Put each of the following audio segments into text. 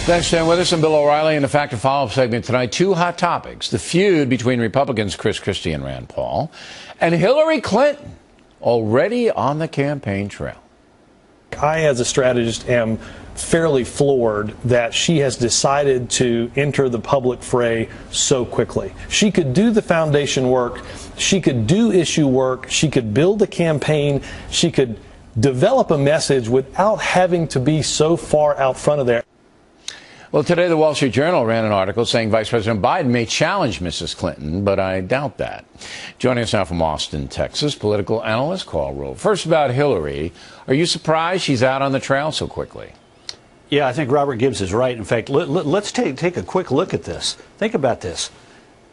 Thanks for staying with us. I'm Bill O'Reilly in the Factor Follow-Up segment tonight. Two hot topics. The feud between Republicans Chris Christie and Rand Paul, and Hillary Clinton already on the campaign trail. I, as a strategist, am fairly floored that she has decided to enter the public fray so quickly. She could do the foundation work. She could do issue work. She could build a campaign. She could develop a message without having to be so far out front of there. Well, today the Wall Street Journal ran an article saying Vice President Biden may challenge Mrs. Clinton, but I doubt that. Joining us now from Austin, Texas, political analyst Karl Rove. First, about Hillary. Are you surprised she's out on the trail so quickly? Yeah, I think Robert Gibbs is right. In fact, let's take a quick look at this. Think about this.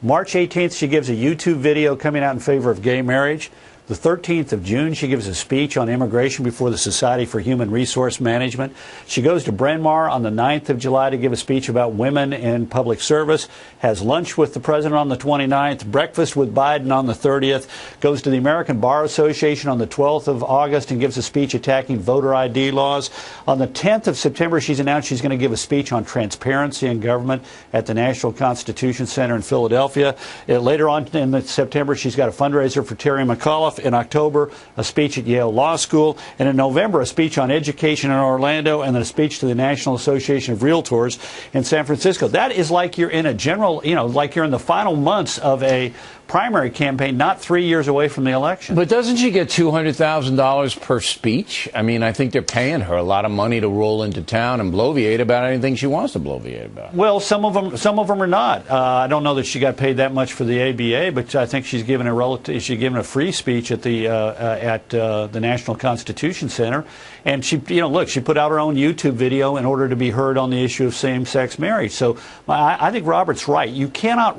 March 18th, she gives a YouTube video coming out in favor of gay marriage. The 13th of June, she gives a speech on immigration before the Society for Human Resource Management. She goes to Bryn Mawr on the 9th of July to give a speech about women in public service, has lunch with the president on the 29th, breakfast with Biden on the 30th, goes to the American Bar Association on the 12th of August and gives a speech attacking voter ID laws. On the 10th of September, she's announced she's going to give a speech on transparency in government at the National Constitution Center in Philadelphia. Later on in September, she's got a fundraiser for Terry McAuliffe. In October, a speech at Yale Law School, and in November, a speech on education in Orlando, and then a speech to the National Association of Realtors in San Francisco. That is like you're in a general, like you're in the final months of a primary campaign, not 3 years away from the election. But doesn't she get $200,000 per speech? I mean, I think they're paying her a lot of money to roll into town and bloviate about anything she wants to bloviate about. Well, some of them are not. I don't know that she got paid that much for the ABA, but I think she's given a free speech at the National Constitution Center, and she put out her own YouTube video in order to be heard on the issue of same-sex marriage. So I think Robert's right. You cannot,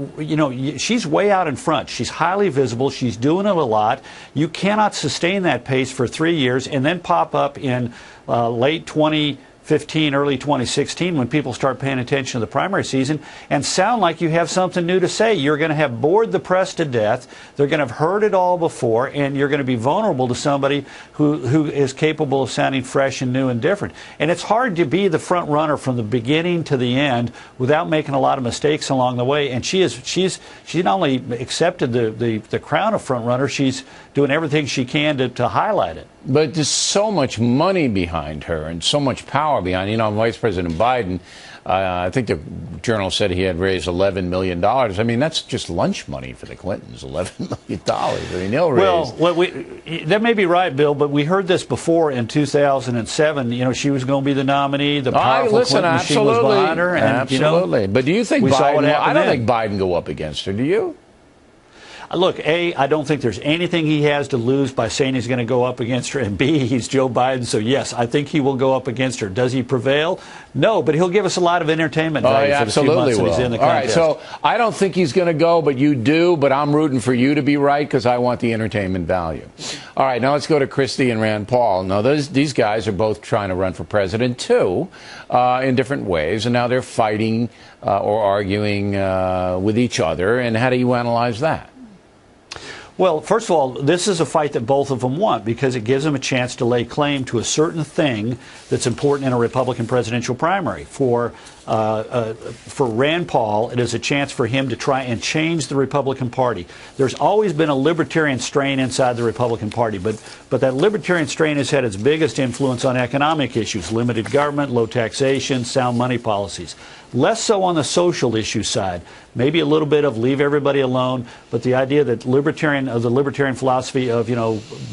she's way out in front. She's highly visible. She's doing it a lot. You cannot sustain that pace for 3 years and then pop up in late 2015, early 2016, when people start paying attention to the primary season, and sound like you have something new to say. You're going to have bored the press to death. They're going to have heard it all before, and you're going to be vulnerable to somebody who is capable of sounding fresh and new and different. And it's hard to be the front runner from the beginning to the end without making a lot of mistakes along the way. And she's not only accepted the crown of front runner, she's doing everything she can to highlight it. But there's so much money behind her and so much power behind. Vice President Biden, I think the Journal said he had raised $11 million. I mean, that's just lunch money for the Clintons, $11 million. I mean, they'll raise. Well, that may be right, Bill, but we heard this before in 2007. She was going to be the nominee. The powerful Clinton machine was behind her. And, absolutely. But do you think Biden? I don't think Biden go up against her. Do you? Look, A, I don't think there's anything he has to lose by saying he's going to go up against her, and B, he's Joe Biden, so yes, I think he will go up against her. Does he prevail? No, but he'll give us a lot of entertainment value for the few months that he's in the contest. All right, so I don't think he's going to go, but you do, but I'm rooting for you to be right because I want the entertainment value. All right, now let's go to Christie and Rand Paul. Now, these guys are both trying to run for president, too, in different ways, and now they're fighting or arguing with each other, and how do you analyze that? Well, first of all, this is a fight that both of them want because it gives them a chance to lay claim to a certain thing that's important in a Republican presidential primary. For Rand Paul, it is a chance for him to try and change the Republican Party. There's always been a libertarian strain inside the Republican Party, but that libertarian strain has had its biggest influence on economic issues, limited government, low taxation, sound money policies. Less so on the social issue side. Maybe a little bit of leave everybody alone, but the idea that the libertarian philosophy of,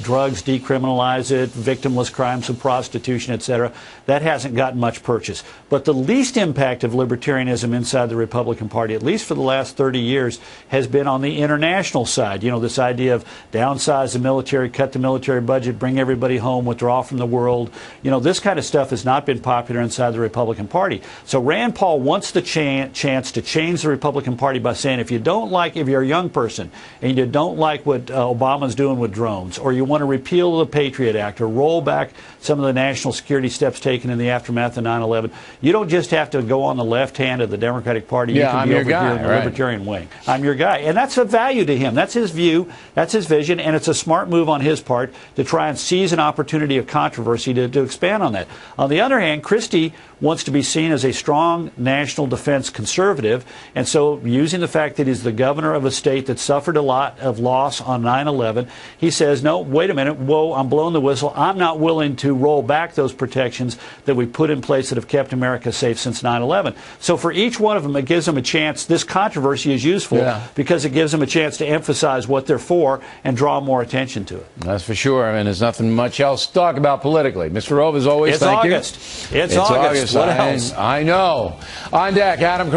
drugs, decriminalize it, victimless crimes of prostitution, etc., that hasn't gotten much purchase. But the least impact of libertarianism inside the Republican Party, at least for the last 30 years, has been on the international side. This idea of downsize the military, cut the military budget, bring everybody home, withdraw from the world. This kind of stuff has not been popular inside the Republican Party. So Rand Paul wants the chance to change the Republican Party by saying, if you're a young person and you don't like what Obama's doing with drones, or you want to repeal the Patriot Act or roll back some of the national security steps taken in the aftermath of 9/11, you don't just have to go on the left hand of the Democratic Party. Yeah, you can I'm be your over guy, here in the right. Libertarian wing. I'm your guy. And that's a value to him. That's his view. That's his vision. And it's a smart move on his part to try and seize an opportunity of controversy to expand on that. On the other hand, Christie wants to be seen as a strong national defense conservative. And so, using the fact that he's the governor of a state that suffered a lot of loss on 9/11, he says, no, wait a minute. Whoa, I'm blowing the whistle. I'm not willing to roll back those protections that we put in place that have kept America safe since 9/11. So for each one of them, it gives them a chance. This controversy is useful because it gives them a chance to emphasize what they're for and draw more attention to it. That's for sure. I mean, there's nothing much else to talk about politically. Mr. Rove, as always, It's thank August. you. It's August. What else? I know. On deck, Adam.